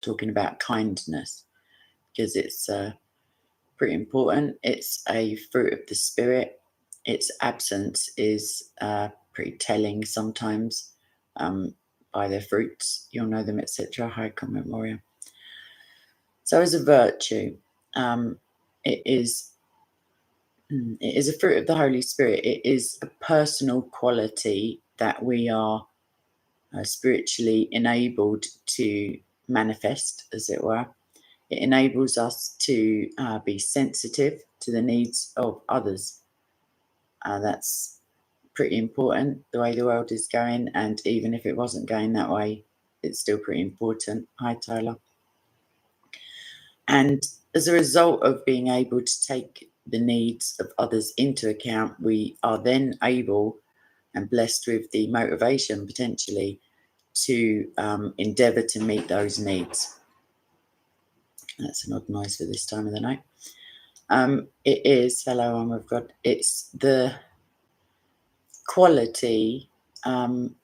talking about kindness, because it's pretty important. It's a fruit of the spirit. Its absence is pretty telling sometimes. By their fruits you'll know them, etc. High comment warrior. So as a virtue, it is a fruit of the Holy Spirit. It is a personal quality that we are spiritually enabled to manifest, as it were. It enables us to be sensitive to the needs of others. That's pretty important, the way the world is going, and even if it wasn't going that way, it's still pretty important. Hi, Tyler. And as a result of being able to take the needs of others into account, we are then able and blessed with the motivation potentially to endeavour to meet those needs. That's an odd noise for this time of the night. It is, hello, I'm with God. It's the quality,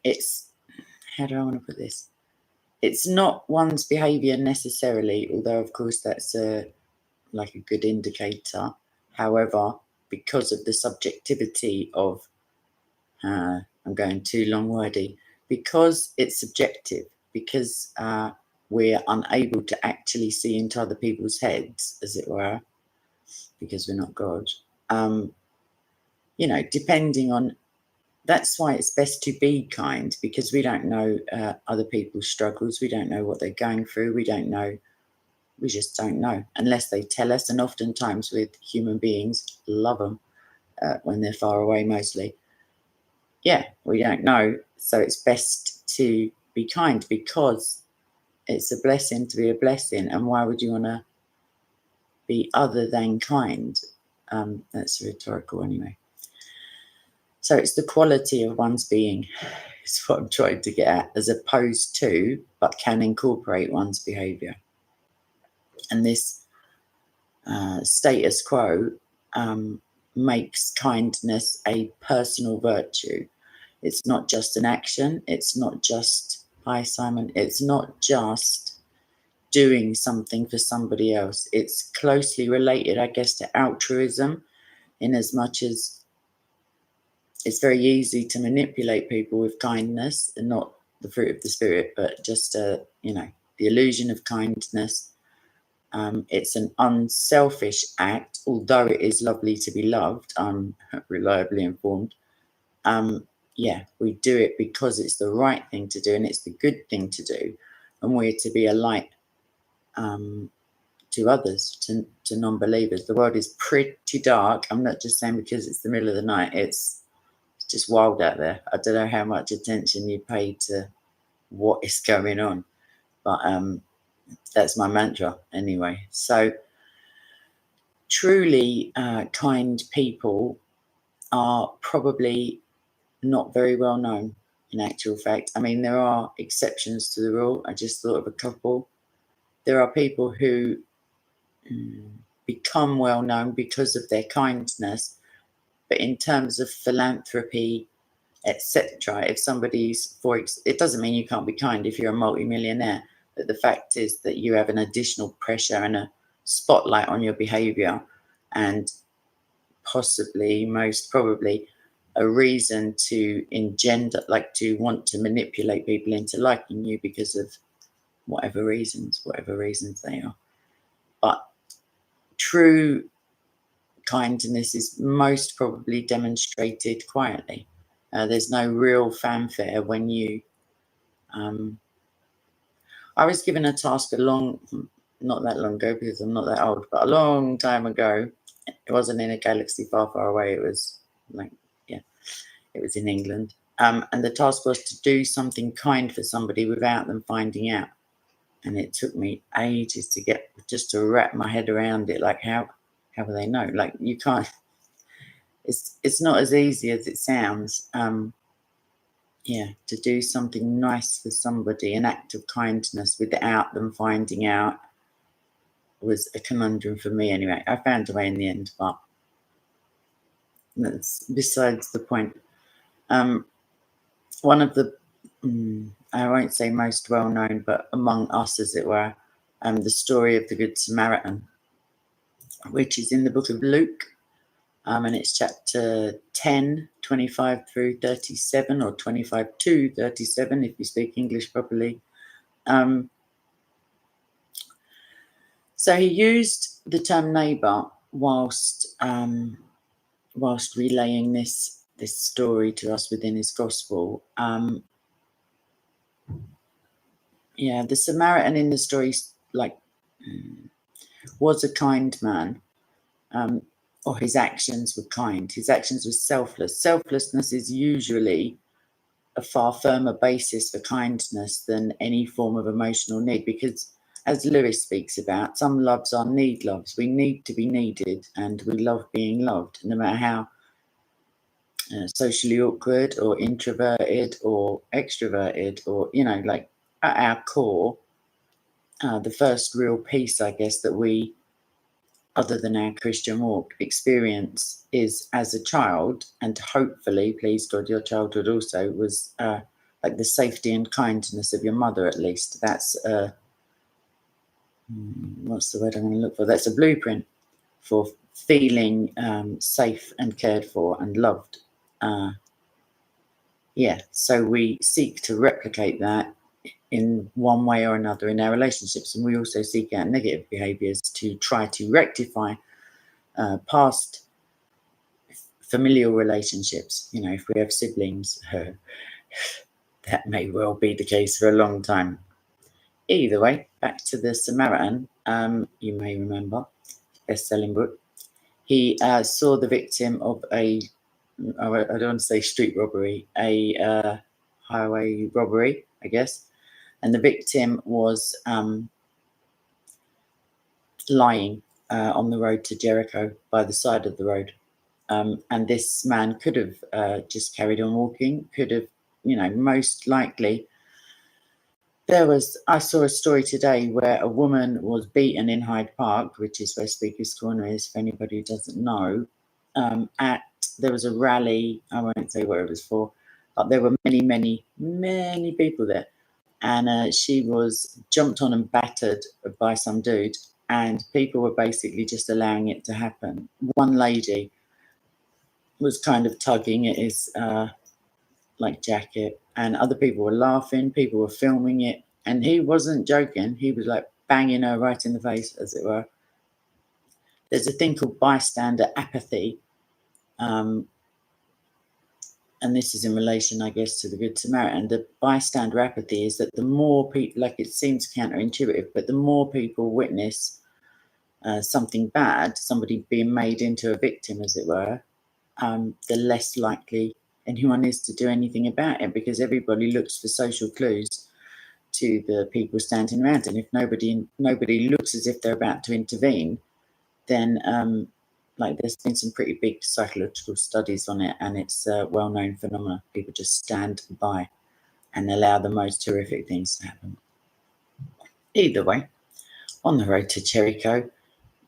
it's, how do I want to put this? It's not one's behaviour necessarily, although of course that's like a good indicator. However, because of the subjectivity of, I'm going too long wordy, because it's subjective, because we're unable to actually see into other people's heads, as it were, because we're not God. You know, depending on, that's why it's best to be kind, because we don't know other people's struggles. We don't know what they're going through. We don't know. We just don't know unless they tell us. And oftentimes with human beings, love them when they're far away mostly. Yeah, we don't know. So it's best to be kind, because it's a blessing to be a blessing. And why would you want to be other than kind? That's rhetorical anyway. So it's the quality of one's being is what I'm trying to get at, as opposed to, but can incorporate one's behaviour. And this status quo makes kindness a personal virtue. It's not just an action. It's not just, hi Simon, it's not just doing something for somebody else. It's closely related, I guess, to altruism, in as much as it's very easy to manipulate people with kindness, and not the fruit of the spirit, but just, you know, the illusion of kindness. It's an unselfish act, although it is lovely to be loved. I'm reliably informed. Yeah, we do it because it's the right thing to do, and it's the good thing to do, and we're to be a light to others, to non-believers. The world is pretty dark. I'm not just saying because it's the middle of the night. It's just wild out there. I don't know how much attention you pay to what is going on, but that's my mantra anyway. So truly kind people are probably not very well known, in actual fact. I mean, there are exceptions to the rule. I just thought of a couple. There are people who become well known because of their kindness, but in terms of philanthropy, etc., if somebody's, it doesn't mean you can't be kind if you're a multi-millionaire, but the fact is that you have an additional pressure and a spotlight on your behavior, and possibly, most probably, a reason to engender, like to want to manipulate people into liking you because of whatever reasons they are. But true kindness is most probably demonstrated quietly. There's no real fanfare when you I was given a task not that long ago, because I'm not that old, but a long time ago. It wasn't in a galaxy far, far away. It was like, yeah, it was in England. And the task was to do something kind for somebody without them finding out. And it took me ages to get, just to wrap my head around it. Like, how will they know? Like, you can't, it's not as easy as it sounds. Yeah, to do something nice for somebody, an act of kindness without them finding out, was a conundrum for me anyway. I found a way in the end, but that's besides the point. One of the, I won't say most well known, but among us, as it were, the story of the Good Samaritan, which is in the book of Luke, and it's chapter 10, 25 through 37, or 25 to 37 if you speak English properly. So he used the term neighbour whilst relaying this story to us within his gospel. The Samaritan in the story, was a kind man, or his actions were kind. His actions were selfless. Selflessness is usually a far firmer basis for kindness than any form of emotional need, because, as Lewis speaks about, some loves are need loves. We need to be needed, and we love being loved, no matter how socially awkward or introverted or extroverted, or, at our core, the first real piece, I guess, that we, other than our Christian walk, experience is as a child, and hopefully, please God, your childhood also was like the safety and kindness of your mother, at least. That's what's the word I'm going to look for? That's a blueprint for feeling safe and cared for and loved. So we seek to replicate that in one way or another in our relationships, and we also seek out negative behaviours to try to rectify past familial relationships. If we have siblings, that may well be the case for a long time. Either way, back to the Samaritan. You may remember, best-selling book. He saw the victim of I don't want to say street robbery, a highway robbery, I guess. And the victim was lying on the road to Jericho by the side of the road. And this man could have just carried on walking, could have, most likely. I saw a story today where a woman was beaten in Hyde Park, which is where Speaker's Corner is, for anybody who doesn't know. There was a rally, I won't say where it was for, but there were many, many, many people there. And she was jumped on and battered by some dude, and people were basically just allowing it to happen. One lady was kind of tugging at his jacket, and other people were laughing, people were filming it, and he wasn't joking. He was like banging her right in the face, as it were. There's a thing called bystander apathy, and this is in relation, I guess, to the Good Samaritan. The bystander apathy is that the more people, it seems counterintuitive, but the more people witness something bad, somebody being made into a victim, as it were, the less likely anyone is to do anything about it, because everybody looks for social clues to the people standing around. And if nobody looks as if they're about to intervene, then there's been some pretty big psychological studies on it, and it's a well-known phenomenon. People just stand by and allow the most horrific things to happen. Either way, on the road to Jericho,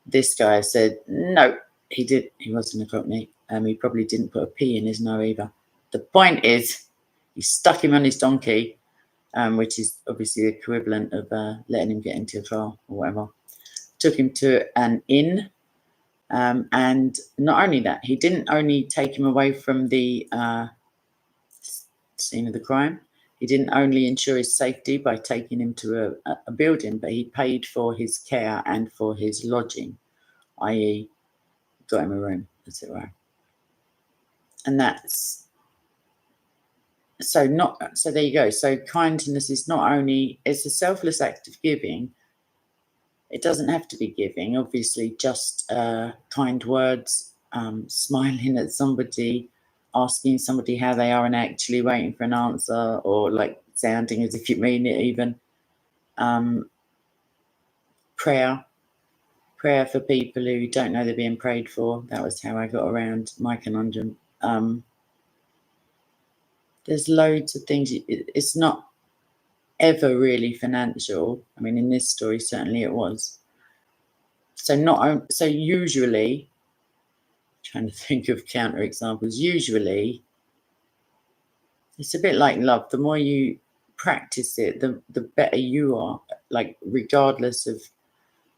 this guy said no. He wasn't a Cockney. He probably didn't put a P in his no either. The point is, he stuck him on his donkey, which is obviously the equivalent of letting him get into a car or whatever. Took him to an inn, and not only that, he didn't only take him away from the scene of the crime. He didn't only ensure his safety by taking him to a building, but he paid for his care and for his lodging, i.e., got him a room, as it were. And that's so there you go. So kindness is not only, it's a selfless act of giving. It doesn't have to be giving, obviously, just kind words, smiling at somebody, asking somebody how they are and actually waiting for an answer, or sounding as if you mean it even. Prayer for people who don't know they're being prayed for. That was how I got around my conundrum. There's loads of things. It's not ever really financial. I mean, in this story, certainly it was. So usually, trying to think of counter examples, usually it's a bit like love. The more you practice it, the better you are like regardless of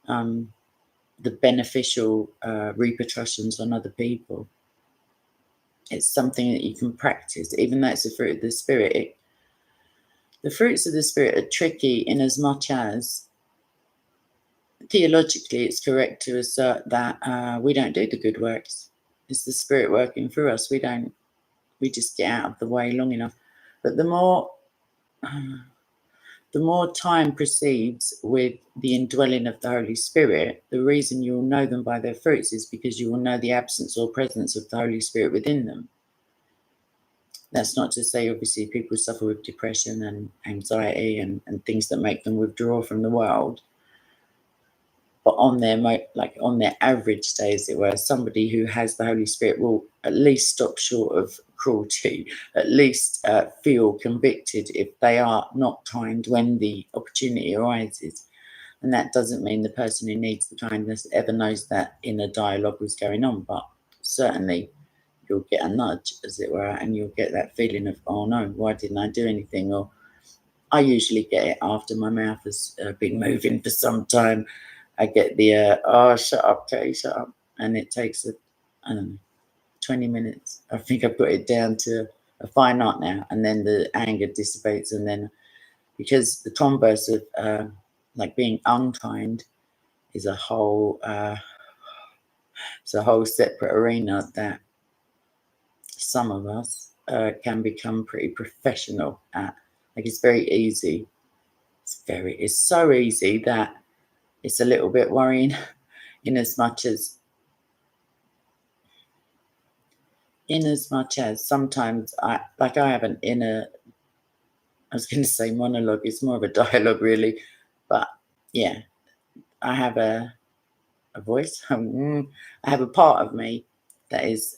the beneficial repercussions on other people. It's something that you can practice, even though it's a fruit of the spirit. The fruits of the spirit are tricky in as much as theologically it's correct to assert that we don't do the good works. It's the spirit working through us. We just get out of the way long enough. But the more time proceeds with the indwelling of the Holy Spirit, the reason you'll know them by their fruits is because you will know the absence or presence of the Holy Spirit within them. That's not to say, obviously, people suffer with depression and anxiety and things that make them withdraw from the world. But on their average day, as it were, somebody who has the Holy Spirit will at least stop short of cruelty, at least feel convicted if they are not kind when the opportunity arises. And that doesn't mean the person who needs the kindness ever knows that inner dialogue was going on, but certainly you'll get a nudge, as it were, and you'll get that feeling of, oh no, why didn't I do anything? Or I usually get it after my mouth has been moving for some time. I get the, oh, shut up, Kay, shut up. And it takes, I don't know, 20 minutes. I think I've got it down to a fine art now. And then the anger dissipates. And then, because the converse of like being unkind is a whole, it's a whole separate arena that some of us can become pretty professional at. Like, it's very easy. It's so easy that it's a little bit worrying, in as much as sometimes I have an inner, I was going to say monologue, it's more of a dialogue really, but yeah, I have a voice. I have a part of me that is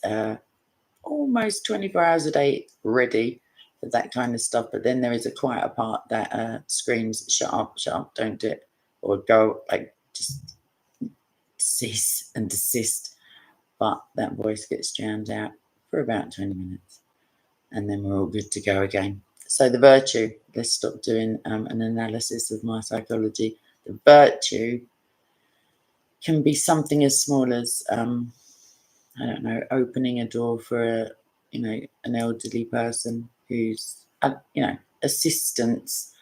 almost 24 hours a day ready for that kind of stuff, but then there is a quieter part that screams, shut up, don't do it, or go, like, just cease and desist. But that voice gets drowned out for about 20 minutes, and then we're all good to go again. So the virtue, let's stop doing an analysis of my psychology. The virtue can be something as small as, I don't know, opening a door for an elderly person who's, assistance.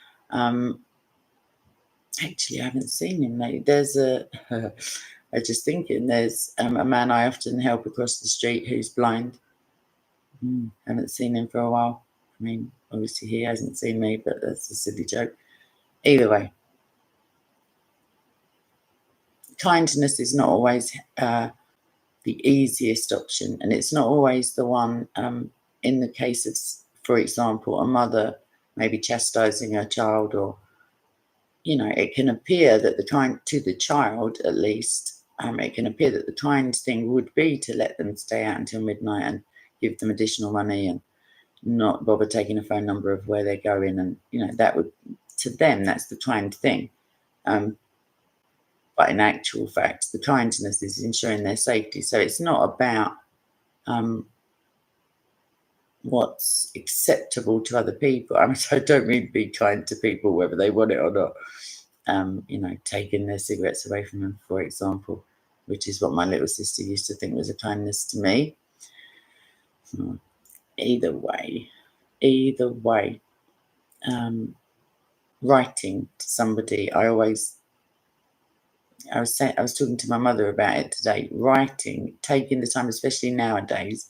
Actually, I haven't seen him lately. There's I was just thinking, there's a man I often help across the street who's blind. Haven't seen him for a while. I mean, obviously he hasn't seen me, but that's a silly joke. Either way, kindness is not always the easiest option, and it's not always the one. In the case of, for example, a mother maybe chastising her child, or it can appear that to the child at least, it can appear that the kind thing would be to let them stay out until midnight and give them additional money and not bother taking a phone number of where they're going, and that would, to them, that's the kind thing. But in actual fact, the kindness is ensuring their safety. So it's not about what's acceptable to other people. I mean, I don't mean be kind to people whether they want it or not. Taking their cigarettes away from them, for example, which is what my little sister used to think was a kindness to me. Either way, writing to somebody, I was talking to my mother about it today. Writing, taking the time, especially nowadays,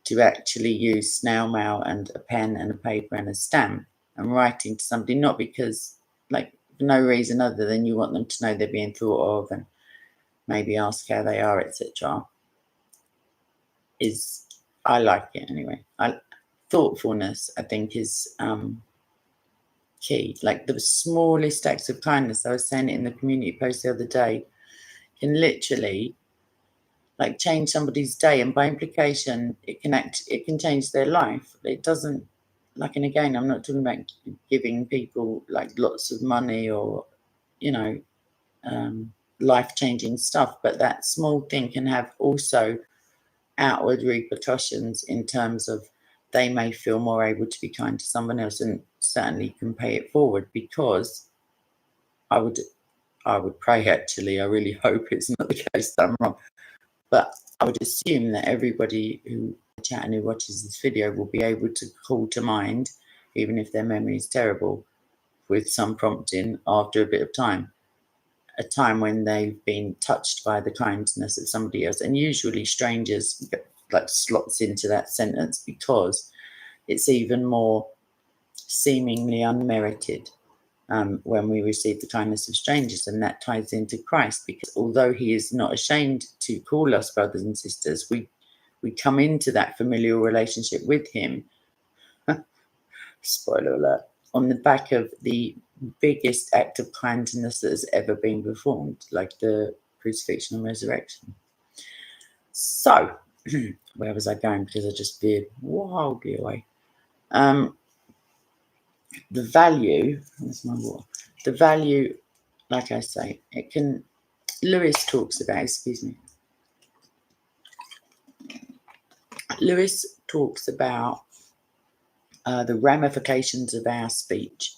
to actually use snail mail and a pen and a paper and a stamp, and writing to somebody, not because, like, for no reason other than you want them to know they're being thought of and maybe ask how they are, etc. I like it anyway. Thoughtfulness, I think, is key. Like, the smallest acts of kindness, I was saying it in the community post the other day, can literally, like, change somebody's day, and by implication it can change their life. It doesn't, like, and again, I'm not talking about giving people like lots of money or life-changing stuff, but that small thing can have also outward repercussions in terms of they may feel more able to be kind to someone else, and certainly can pay it forward, because I would pray, actually. I really hope it's not the case that I'm wrong. But I would assume that everybody who chat and who watches this video will be able to call to mind, even if their memory is terrible, with some prompting after a bit of time, a time when they've been touched by the kindness of somebody else. And usually strangers like slots into that sentence because it's even more seemingly unmerited when we receive the kindness of strangers. And that ties into Christ, because although he is not ashamed to call us brothers and sisters, we come into that familial relationship with him, spoiler alert, on the back of the biggest act of kindness that has ever been performed, like the crucifixion and resurrection. So, where was I going? Because I just veered wildly away. The value, where's my water? The value, like I say, it can, Lewis talks about, excuse me, Lewis talks about the ramifications of our speech.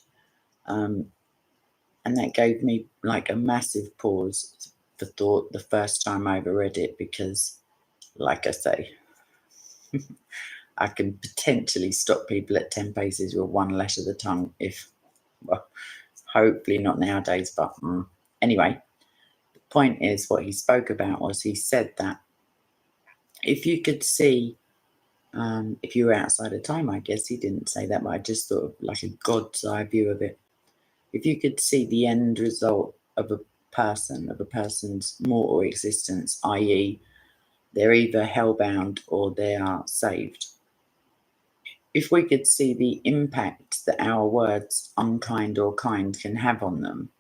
And that gave me like a massive pause for thought the first time I ever read it, because, like I say, I can potentially stop people at 10 paces with one lash of the tongue if, well, hopefully not nowadays, but anyway, the point is what he spoke about was he said that if you could see, if you were outside of time, I guess he didn't say that, but I just thought of like a God's eye view of it. If you could see the end result of a person's mortal existence, i.e., they're either hellbound or they are saved. If we could see the impact that our words, unkind or kind, can have on them,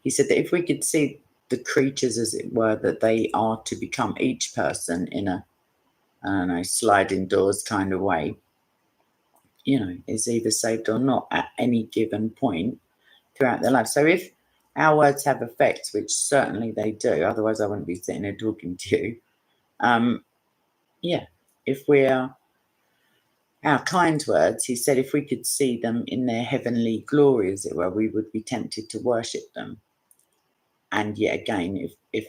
he said that if we could see the creatures, as it were, that they are to become, each person in a, I don't know, sliding doors kind of way, is either saved or not at any given point throughout their life. So if our words have effects, which certainly they do, otherwise I wouldn't be sitting here talking to you. If we're our kind words, he said, if we could see them in their heavenly glory, as it were, we would be tempted to worship them. And yet again, if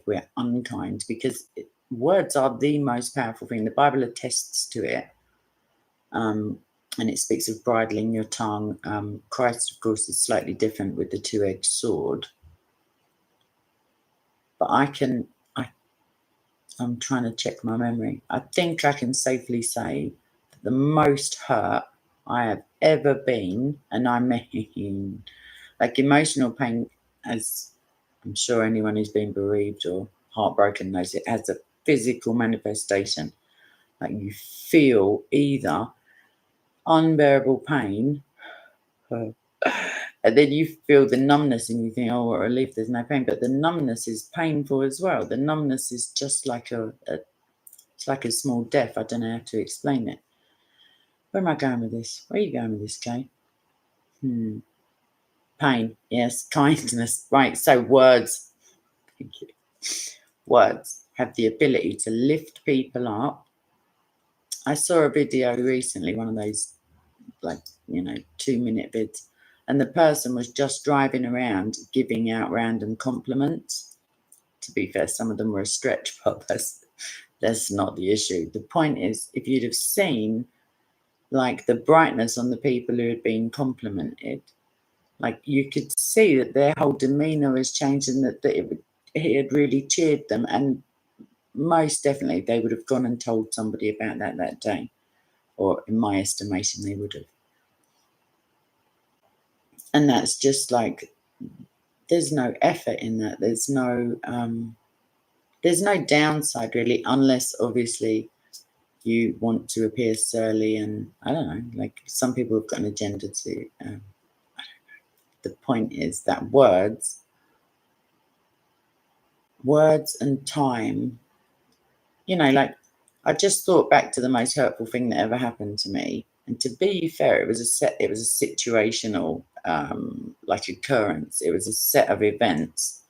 we're unkind, because words are the most powerful thing. The Bible attests to it. And it speaks of bridling your tongue. Christ, of course, is slightly different with the two-edged sword. But I'm trying to check my memory. I think I can safely say that the most hurt I have ever been, and I mean, like emotional pain, as I'm sure anyone who's been bereaved or heartbroken knows, it has a physical manifestation. Like you feel either unbearable pain, and then you feel the numbness and you think, oh, what a relief, there's no pain. But the numbness is painful as well. The numbness is just like it's like a small death. I don't know how to explain it. Where am I going with this? Where are you going with this, Kay? Pain, yes. Kindness, right. So words, thank you. Words have the ability to lift people up. I saw a video recently, one of those 2-minute vids, and the person was just driving around giving out random compliments. To be fair, some of them were a stretch, but that's not the issue. The point is, if you'd have seen like the brightness on the people who had been complimented, like you could see that their whole demeanor was changed, and that it had really cheered them. And most definitely they would have gone and told somebody about that day, or in my estimation they would have. And that's just like, there's no effort in that. There's no downside really, unless obviously you want to appear surly, and I don't know, like some people have got an agenda to. The point is that words and time, like I just thought back to the most hurtful thing that ever happened to me. And to be fair, it was a situational like occurrence. It was a set of events.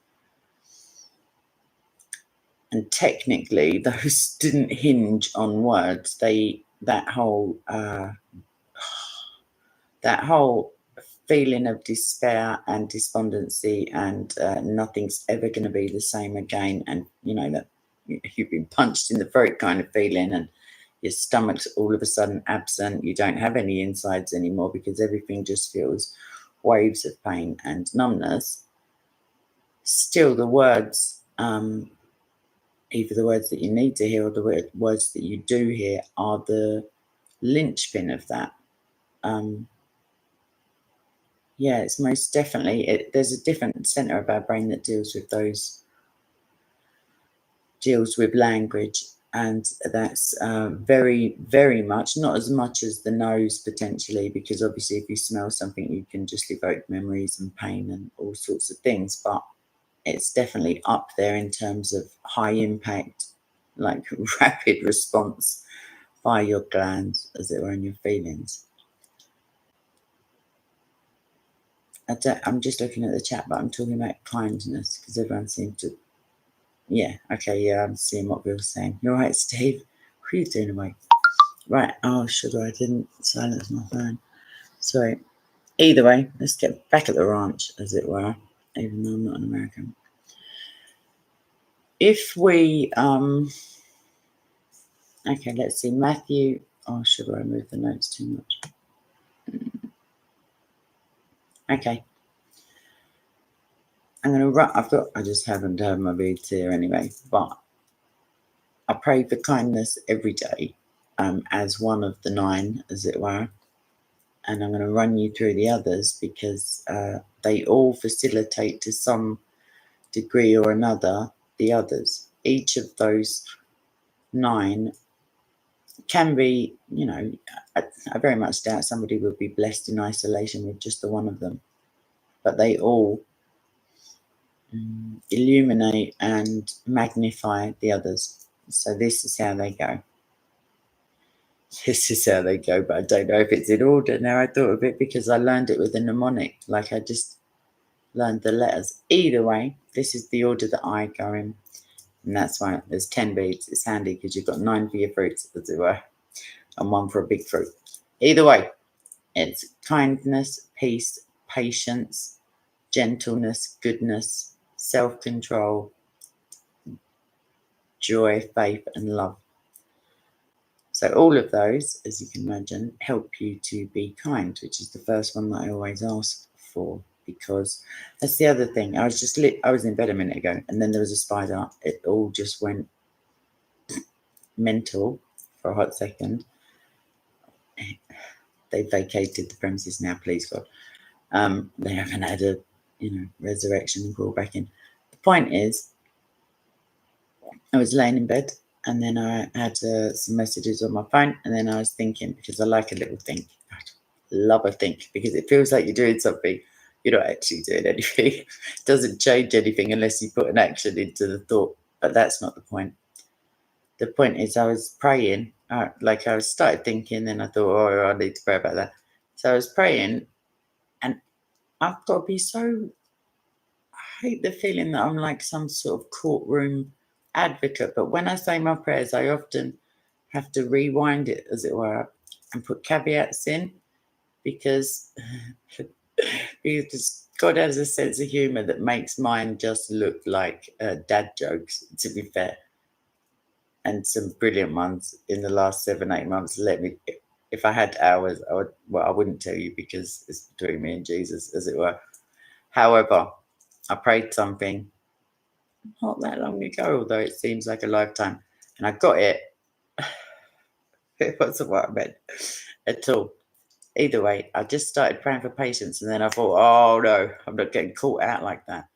And technically those didn't hinge on words. That whole feeling of despair and despondency, and nothing's ever going to be the same again. And that you've been punched in the throat kind of feeling, and your stomach's all of a sudden absent. You don't have any insides anymore because everything just feels waves of pain and numbness. Still, the words, either the words that you need to hear or the words that you do hear, are the linchpin of that. Yeah, it's most definitely, there's a different center of our brain that deals with language, and that's very, very much, not as much as the nose potentially, because obviously if you smell something, you can just evoke memories and pain and all sorts of things, but it's definitely up there in terms of high impact, like rapid response by your glands, as it were, and your feelings. I'm just looking at the chat, but I'm talking about kindness because everyone seems to. Yeah, okay, yeah, I'm seeing what Bill's saying. You're right, Steve. What are you doing awake? Right, oh, sugar, I didn't silence my phone. Sorry. Either way, let's get back at the ranch, as it were, even though I'm not an American. If we, okay, let's see, Matthew. Oh, sugar, I moved the notes too much. Okay. I'm going to run. I just haven't had my beads here anyway, but I pray for kindness every day, as one of the 9, as it were. And I'm going to run you through the others because they all facilitate to some degree or another the others. Each of those 9 can be, I very much doubt somebody would be blessed in isolation with just the one of them, but they all illuminate and magnify the others. So this is how they go. This is how they go, but I don't know if it's in order now. I thought of it because I learned it with a mnemonic, like I just learned the letters. Either way, this is the order that I go in, and that's why there's 10 beads. It's handy because you've got 9 for your fruits, as it were, and 1 for a big fruit. Either way, it's kindness, peace, patience, gentleness, goodness, self-control, joy, faith, and love. So all of those, as you can imagine, help you to be kind, which is the first one that I always ask for, because that's the other thing. I was in bed a minute ago, and then there was a spider. It all just went mental for a hot second. They vacated the premises now, please God. They haven't had a resurrection and crawl back in. The point is, I was laying in bed, and then I had some messages on my phone, and then I was thinking, because I like a little think. I love a think, because it feels like you're doing something. You're not actually doing anything. It doesn't change anything unless you put an action into the thought, but that's not the point. The point is, I was praying, I started thinking, then I thought, oh, I need to pray about that. So I was praying, and I've got to be so, I hate the feeling that I'm like some sort of courtroom advocate, but when I say my prayers, I often have to rewind it, as it were, and put caveats in, because God has a sense of humor that makes mine just look like dad jokes, to be fair, and some brilliant ones in the last 7-8 months. If I had hours, I wouldn't tell you because it's between me and Jesus, as it were. However, I prayed something not that long ago, although it seems like a lifetime, and I got it. It wasn't what I meant at all. Either way, I just started praying for patience, and then I thought, oh no, I'm not getting caught out like that.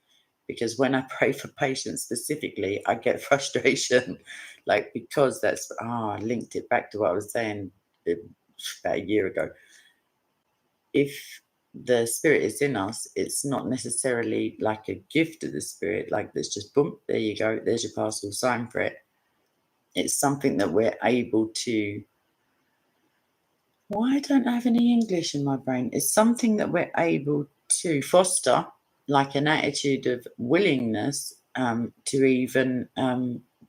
Because when I pray for patience specifically, I get frustration, because that's, I linked it back to what I was saying about a year ago. If the spirit is in us, it's not necessarily like a gift of the spirit, like there's just boom, there you go, there's your parcel, sign for it. It's something that we're able to. Why don't I have any English in my brain? It's something that we're able to foster, like an attitude of willingness to even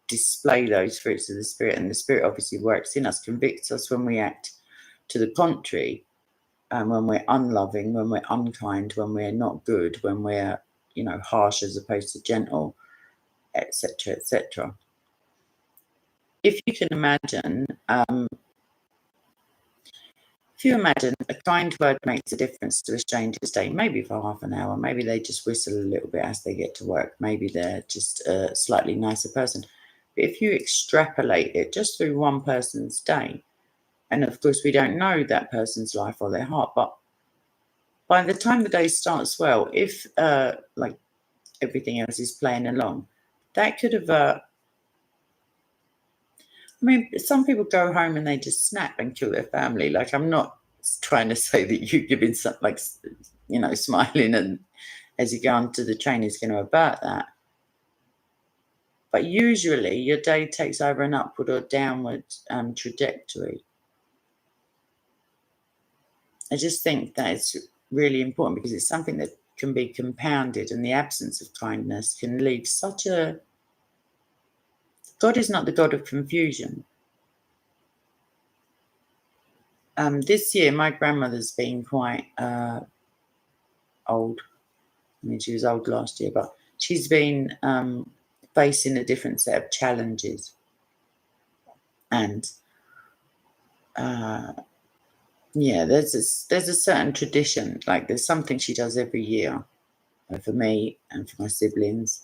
display those fruits of the spirit. And the spirit obviously works in us, convicts us when we act to the contrary. when we're unloving, when we're unkind, when we're not good, when we're, harsh as opposed to gentle, etc., etc. If you can imagine, if you imagine a kind word makes a difference to a stranger's day, maybe for half an hour, maybe they just whistle a little bit as they get to work, maybe they're just a slightly nicer person. But if you extrapolate it just through one person's day, and of course we don't know that person's life or their heart, but by the time the day starts well, if like everything else is playing along, that could have some people go home and they just snap and kill their family. Like, I'm not trying to say that you giving some, like, smiling and as you go onto the train is going to about that. But usually your day takes either an upward or downward trajectory. I just think that it's really important because it's something that can be compounded, and the absence of kindness can leave such a... God is not the God of confusion. This year, my grandmother's been quite old. I mean, she was old last year, but she's been facing a different set of challenges. And there's a certain tradition. Like, there's something she does every year for me and for my siblings.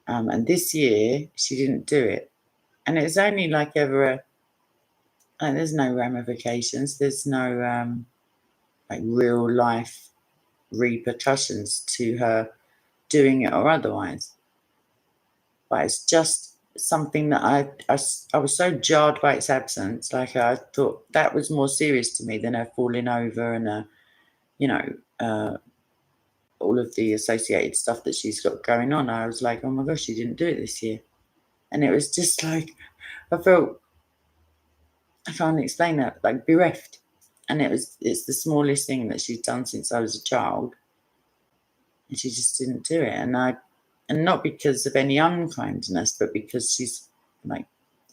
And this year, she didn't do it. And it's only like there's no ramifications. There's no like real life repercussions to her doing it or otherwise. But it's just something that I was so jarred by its absence. Like, I thought that was more serious to me than her falling over and all of the associated stuff that she's got going on. I was like, oh my gosh, she didn't do it this year. And it was just like, I felt, I can't explain that, like bereft. And it's the smallest thing that she's done since I was a child. And she just didn't do it. And not because of any unkindness, but because she's like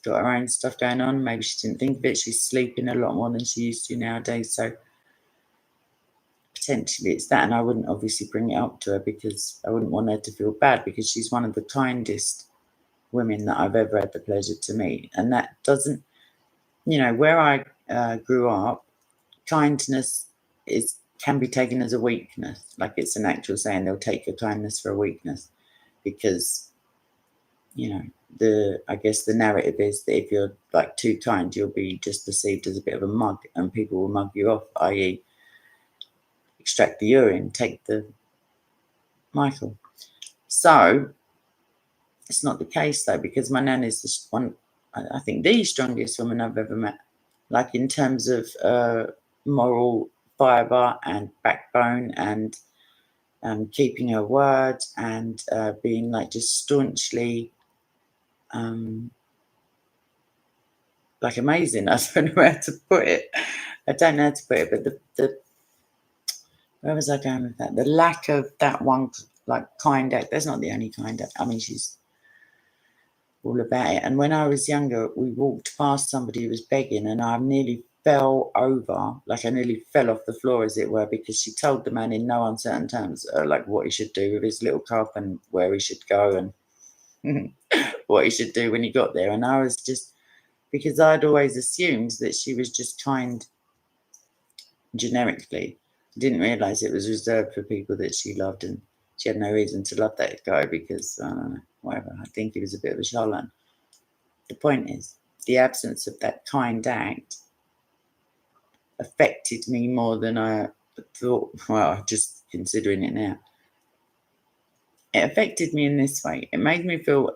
got her own stuff going on. Maybe she didn't think of it. She's sleeping a lot more than she used to nowadays. So potentially it's that. And I wouldn't obviously bring it up to her because I wouldn't want her to feel bad, because she's one of the kindest women that I've ever had the pleasure to meet. And that doesn't, where I grew up, kindness can be taken as a weakness. Like, it's an actual saying, they'll take your kindness for a weakness, because I guess the narrative is that if you're like too kind, you'll be just perceived as a bit of a mug, and people will mug you off, i.e. extract the urine, take the Michael. So it's not the case though, because my nan is I think the strongest woman I've ever met, like in terms of moral fibre and backbone and keeping her word and being like just staunchly like amazing. I don't know how to put it. But the where was I going with that? The lack of that one like kind act. That's not the only kind act. I mean, she's all about it. And when I was younger, we walked past somebody who was begging, and I nearly fell over, like I nearly fell off the floor, as it were, because she told the man in no uncertain terms, like what he should do with his little cup and where he should go and what he should do when he got there. And I was just, because I'd always assumed that she was just kind generically, didn't realise it was reserved for people that she loved, and she had no reason to love that guy because, I don't know, whatever, I think he was a bit of a charlatan. The point is, the absence of that kind act affected me more than I thought. Well, just considering it now, it affected me in this way. It made me feel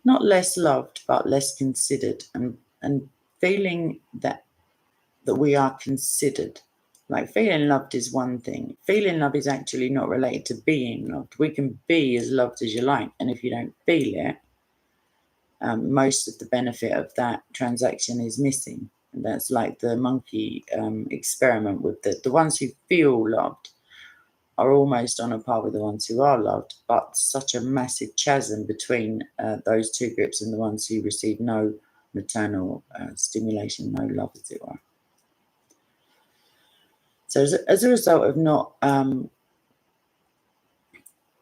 not less loved, but less considered, and feeling that we are considered. Like, feeling loved is one thing. Feeling love is actually not related to being loved. We can be as loved as you like, and if you don't feel it, most of the benefit of that transaction is missing. And that's like the monkey experiment with the ones who feel loved are almost on a par with the ones who are loved, but such a massive chasm between those two groups and the ones who receive no maternal stimulation, no love, as it were. So as a result of not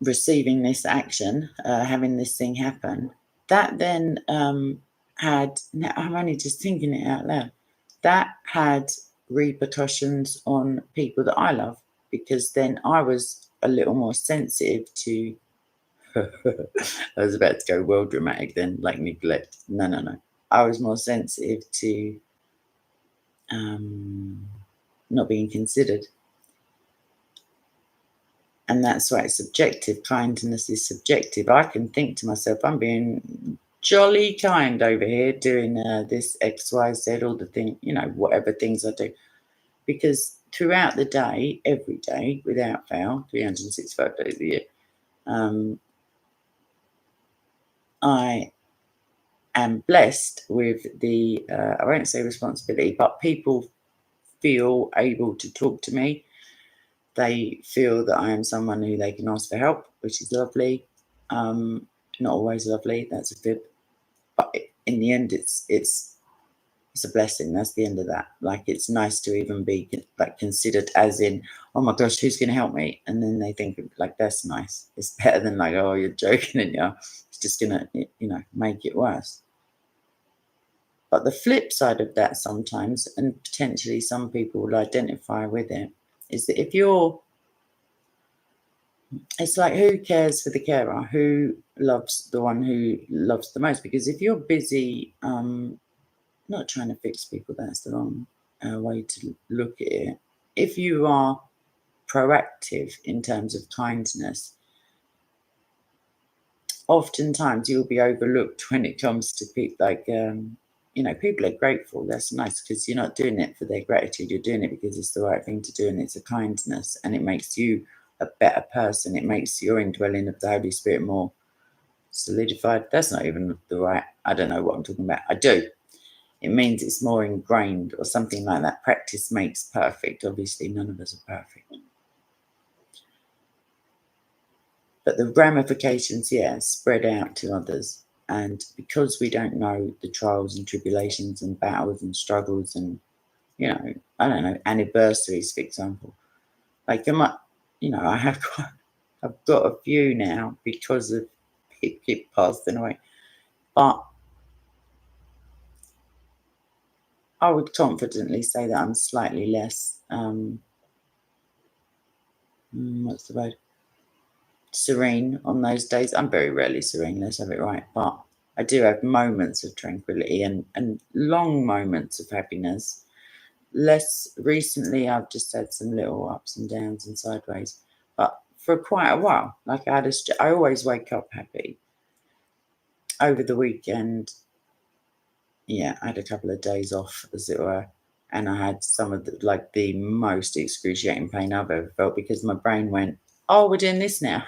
receiving this action, having this thing happen, that then had, now I'm only just thinking it out loud, that had repercussions on people that I love, because then I was a little more sensitive to, I was about to go well dramatic then, like neglect. No. I was more sensitive to not being considered. And that's why it's subjective. Kindness is subjective. I can think to myself, I'm being jolly kind over here doing this X, Y, Z, all the thing, whatever things I do. Because throughout the day, every day, without fail, 365 days a year, I am blessed with the, I won't say responsibility, but people feel able to talk to me. They feel that I am someone who they can ask for help, which is lovely. Not always lovely, that's a fib. But in the end, it's a blessing. That's the end of that. Like, it's nice to even be like considered, as in, oh my gosh, who's going to help me? And then they think like, that's nice. It's better than like, oh, you're joking and it's just gonna make it worse. But the flip side of that sometimes, and potentially some people will identify with it, is that if you're, it's like, who cares for the carer? Who loves the one who loves the most? Because if you're busy, not trying to fix people, that's the wrong way to look at it. If you are proactive in terms of kindness, oftentimes you'll be overlooked when it comes to people. Like, people are grateful. That's nice, because you're not doing it for their gratitude. You're doing it because it's the right thing to do, and it's a kindness, and it makes you a better person. It makes your indwelling of the Holy Spirit more solidified. That's not even the right, I don't know what I'm talking about. I do. It means it's more ingrained or something like that. Practice makes perfect. Obviously, none of us are perfect. But the ramifications, spread out to others. And because we don't know the trials and tribulations and battles and struggles and, I don't know, anniversaries, for example. Like, I've got a few now because of people passing away. But I would confidently say that I'm slightly less, what's the word? Serene on those days. I'm very rarely serene, let's have it right. But I do have moments of tranquility and long moments of happiness. Less recently, I've just had some little ups and downs and sideways. But for quite a while, like I always wake up happy. Over the weekend, I had a couple of days off, as it were, and I had some of the most excruciating pain I've ever felt, because my brain went, "Oh, we're doing this now,"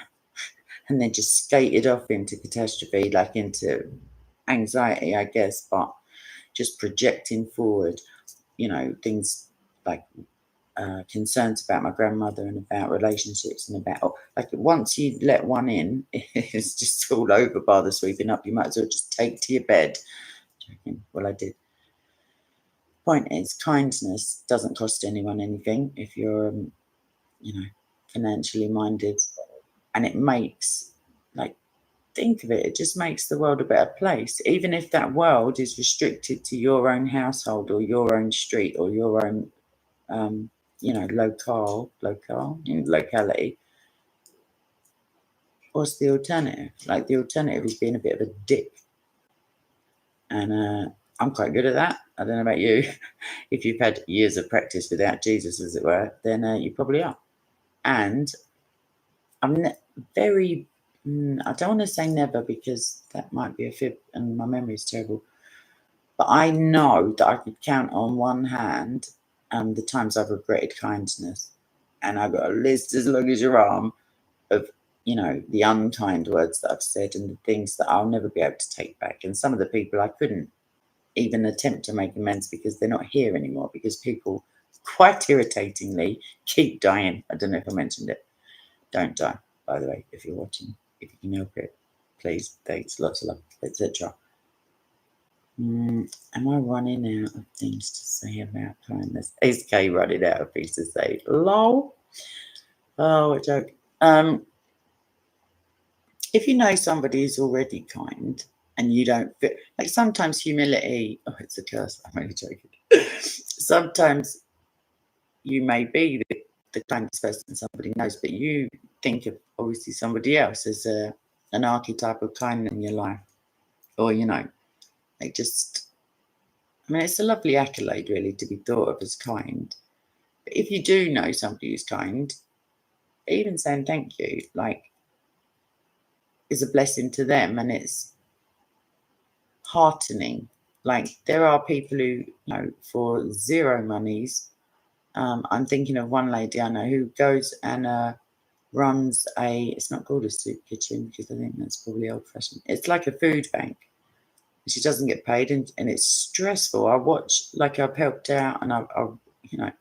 and then just skated off into catastrophe, like into anxiety, I guess, but just projecting forward, things like concerns about my grandmother and about relationships and about, like, once you let one in, it's just all over bar the sweeping up. You might as well just take to your bed. Well, I did. Point is, kindness doesn't cost anyone anything if you're, financially minded, and it makes, like, think of it, it just makes the world a better place, even if that world is restricted to your own household or your own street or your own, locality. What's the alternative? Like, the alternative is being a bit of a dick, and I'm quite good at that. I don't know about you. If you've had years of practice without Jesus, as it were, then you probably are. And I'm very, I don't want to say never, because that might be a fib and my memory is terrible. But I know that I could count on one hand the times I've regretted kindness. And I've got a list as long as your arm of, the unkind words that I've said and the things that I'll never be able to take back. And some of the people I couldn't even attempt to make amends because they're not here anymore, because people, quite irritatingly, keep dying. I don't know if I mentioned it. Don't die, by the way, if you're watching. If you can help it, please. Thanks. Lots of love, etc. Am I running out of things to say about kindness? Is Kay running out of things to say? Lol. Oh, a joke. If you know somebody is already kind and you don't feel like, sometimes humility, oh, it's a curse. I'm only joking. Sometimes you may be the kindest person somebody knows, but you think of obviously somebody else as an archetype of kindness in your life, or like just. I mean, it's a lovely accolade, really, to be thought of as kind. But if you do know somebody who's kind, even saying thank you, like, is a blessing to them, and it's heartening. Like, there are people who, for zero monies. I'm thinking of one lady I know who goes and runs it's not called a soup kitchen because I think that's probably old fashioned. It's like a food bank. She doesn't get paid, and it's stressful. I watch, like, I've helped out, and you know,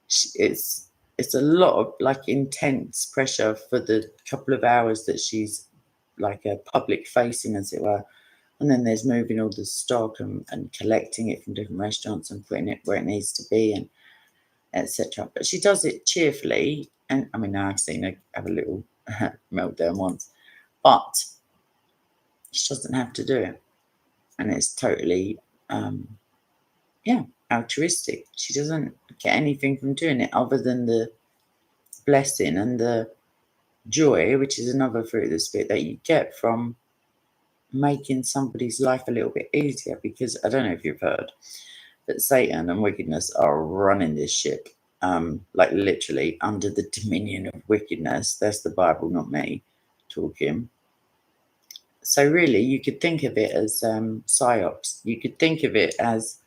it's a lot of like intense pressure for the couple of hours that she's like a public facing, as it were. And then there's moving all the stock and collecting it from different restaurants and putting it where it needs to be, and etc. But she does it cheerfully. And I mean, I've seen her have a little meltdown once, but she doesn't have to do it. And it's totally, altruistic. She doesn't get anything from doing it other than the blessing and the joy, which is another fruit of the spirit that you get from making somebody's life a little bit easier. Because I don't know if you've heard, but Satan and wickedness are running this ship, like literally under the dominion of wickedness. That's the Bible, not me talking. So really, you could think of it as psyops. You could think of it as,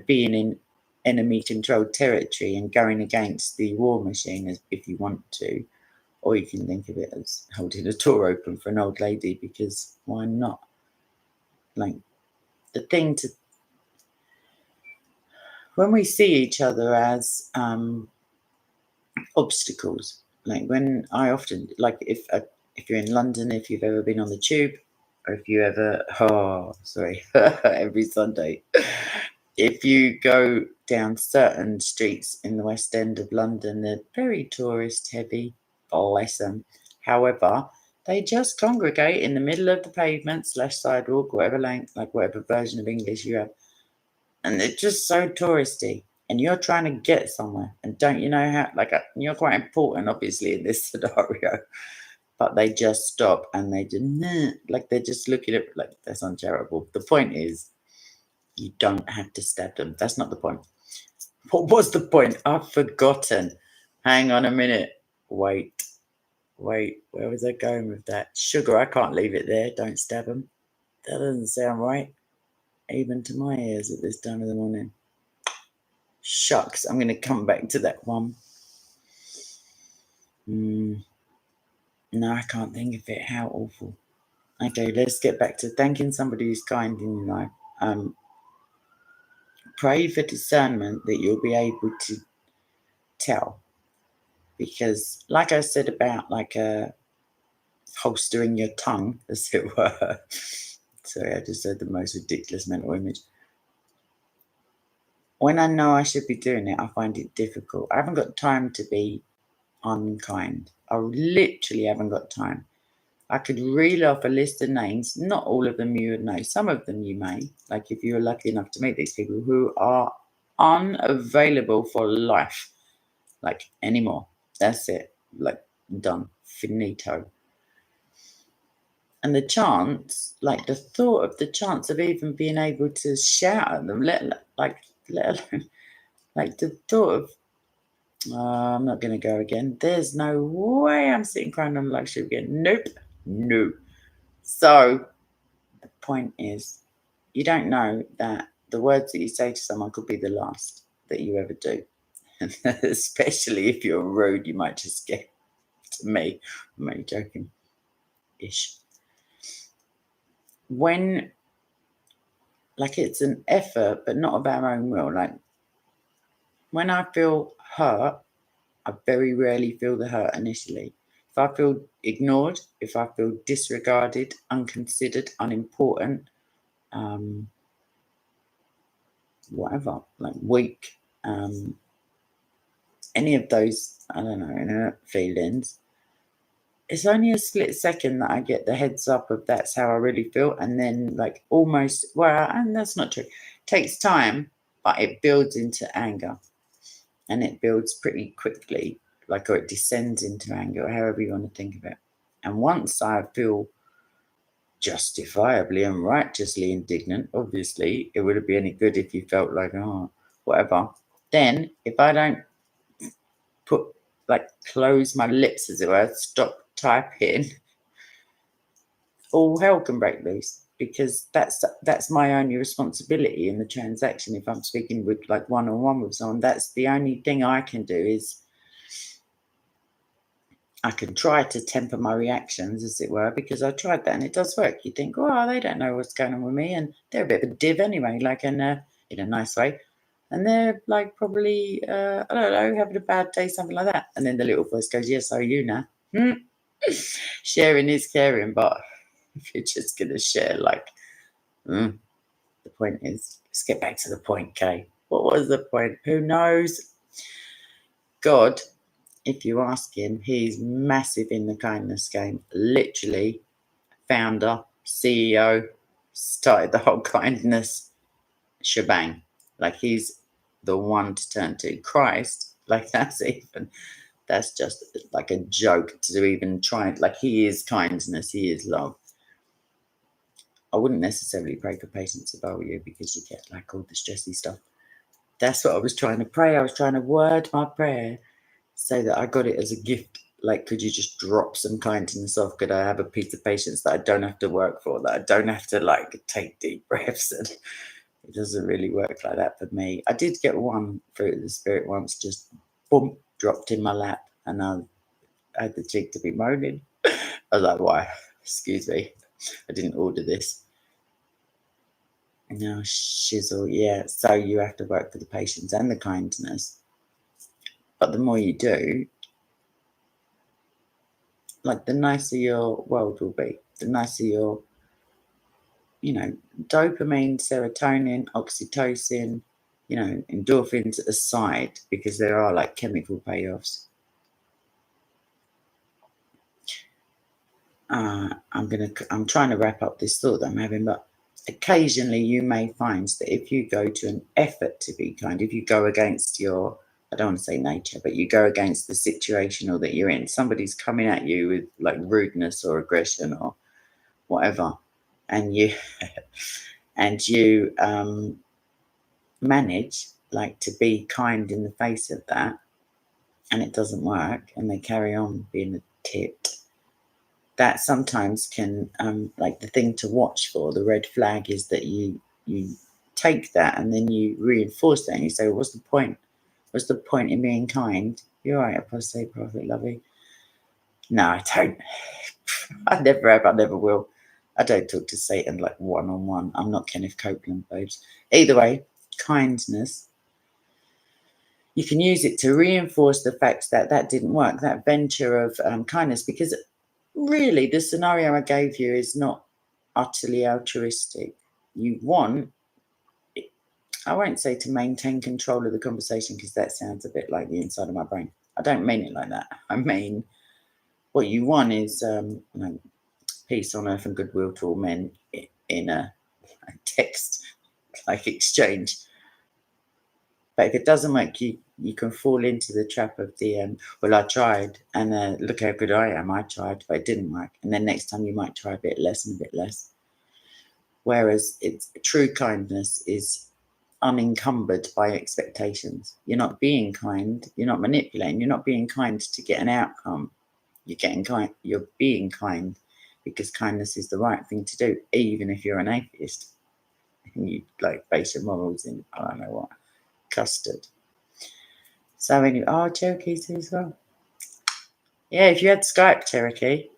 being in enemy-controlled territory and going against the war machine, if you want to. Or you can think of it as holding a door open for an old lady, because why not? Like, the thing to, when we see each other as obstacles, like when I often, like, if you're in London, if you've ever been on the tube, or if you ever, every Sunday, if you go down certain streets in the West End of London, they're very tourist heavy, bless them. However, they just congregate in the middle of the pavement / sidewalk, whatever length, like whatever version of English you have. And they're just so touristy. And you're trying to get somewhere. And don't you know how, like, you're quite important, obviously, in this scenario. But they just stop and they just, like, they're just looking at, like, that's uncharitable. The point is, you don't have to stab them. That's not the point. What was the point? I've forgotten. Hang on a minute. Wait. Where was I going with that? Sugar, I can't leave it there. Don't stab them. That doesn't sound right, even to my ears at this time of the morning. Shucks, I'm going to come back to that one. No, I can't think of it. How awful. Okay, let's get back to thanking somebody who's kind in your life. Pray for discernment that you'll be able to tell. Because, like I said about, like, holstering your tongue, as it were. Sorry, I just said the most ridiculous mental image. When I know I should be doing it, I find it difficult. I haven't got time to be unkind. I literally haven't got time. I could reel off a list of names, not all of them you would know. Some of them you may, like if you were lucky enough to meet these people, who are unavailable for life, like, anymore. That's it. Like, done. Finito. And the chance, like the thought of the chance of even being able to shout at them, let alone, like the thought of, I'm not going to go again. There's no way I'm sitting crying on luxury again. Nope. No. So the point is, you don't know that the words that you say to someone could be the last that you ever do. Especially if you're rude, you might just get to me. I'm only joking. Ish. When, like, it's an effort, but not of our own will. Like, when I feel hurt, I very rarely feel the hurt initially. If I feel ignored, if I feel disregarded, unconsidered, unimportant, whatever, like weak, any of those, I don't know, inert feelings, it's only a split second that I get the heads up of that's how I really feel. And then, like, almost, well, and that's not true. It takes time, but it builds into anger, and it builds pretty quickly, like, or it descends into anger, however you want to think of it. And once I feel justifiably and righteously indignant, obviously, it wouldn't be any good if you felt like, oh, whatever. Then, if I don't put, like, close my lips, as it were, stop typing, all hell can break loose, because that's my only responsibility in the transaction. If I'm speaking with, like, one-on-one with someone, that's the only thing I can do. Is I can try to temper my reactions, as it were, because I tried that and it does work. You think, oh, they don't know what's going on with me, and they're a bit of a div anyway, like, in a nice way, and they're, like, probably I don't know, having a bad day, something like that. And then the little voice goes, yes, so are you now. Sharing is caring, but if you're just gonna share, like, the point is, let's get back to the point, Kay. What was the point? Who knows? God, if you ask him, he's massive in the kindness game. Literally, founder, CEO, started the whole kindness shebang. Like, he's the one to turn to. Christ, like, that's just like a joke to even try. Like, he is kindness, he is love. I wouldn't necessarily pray for patience if I were you, because you get, like, all the stressy stuff. That's what I was trying to pray. I was trying to word my prayer so that I got it as a gift. Like, could you just drop some kindness off? Could I have a piece of patience that I don't have to work for, that I don't have to, like, take deep breaths? And it doesn't really work like that for me. I did get one fruit of the spirit once, just boom, dropped in my lap, and I had the cheek to be moaning. I was like, why? Excuse me, I didn't order this. No, shizzle, yeah. So you have to work for the patience and the kindness. But the more you do, like, the nicer your world will be. The nicer your, dopamine, serotonin, oxytocin, endorphins aside, because there are, like, chemical payoffs. I'm trying to wrap up this thought that I'm having, but occasionally you may find that if you go to an effort to be kind, if you go against your, I don't want to say nature, but you go against the situation or that you're in, somebody's coming at you with, like, rudeness or aggression or whatever, and you and you manage, like, to be kind in the face of that, and it doesn't work, and they carry on being a tit, that sometimes can, like, the thing to watch for, the red flag, is that you take that and then you reinforce that, and you say, well, what's the point? What's the point in being kind? You're right, apostate, prophet, lovey. No, I don't. I never have, I never will. I don't talk to Satan, like, one-on-one. I'm not Kenneth Copeland, babes. Either way, kindness, you can use it to reinforce the fact that that didn't work, that venture of kindness, because really the scenario I gave you is not utterly altruistic. You want, I won't say to maintain control of the conversation, because that sounds a bit like the inside of my brain. I don't mean it like that. I mean, what you want is peace on earth and goodwill to all men in a text, like, exchange. But if it doesn't work, you can fall into the trap of the well, I tried, and look how good I am. I tried, but it didn't work. And then next time you might try a bit less and a bit less. Whereas it's true kindness is unencumbered by expectations. You're not being kind. You're not manipulating. You're not being kind to get an outcome. You're being kind because kindness is the right thing to do, even if you're an atheist and you, like, base your morals in, I don't know what, custard. So anyway, Cherokee too as well. Yeah, if you had Skype, Cherokee.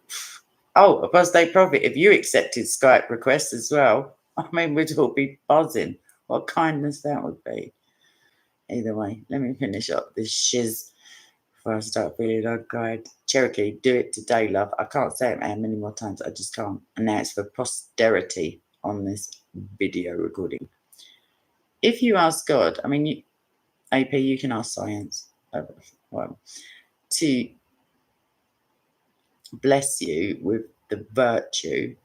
Oh, apostate prophet, if you accepted Skype requests as well, I mean, we'd all be buzzing. What kindness that would be. Either way, let me finish up this shiz before I start feeling unkind. Cherokee, do it today, love. I can't say it how many more times. I just can't. And now it's for posterity on this video recording. if you ask God, I mean, AP, you can ask science, well, to bless you with the virtue,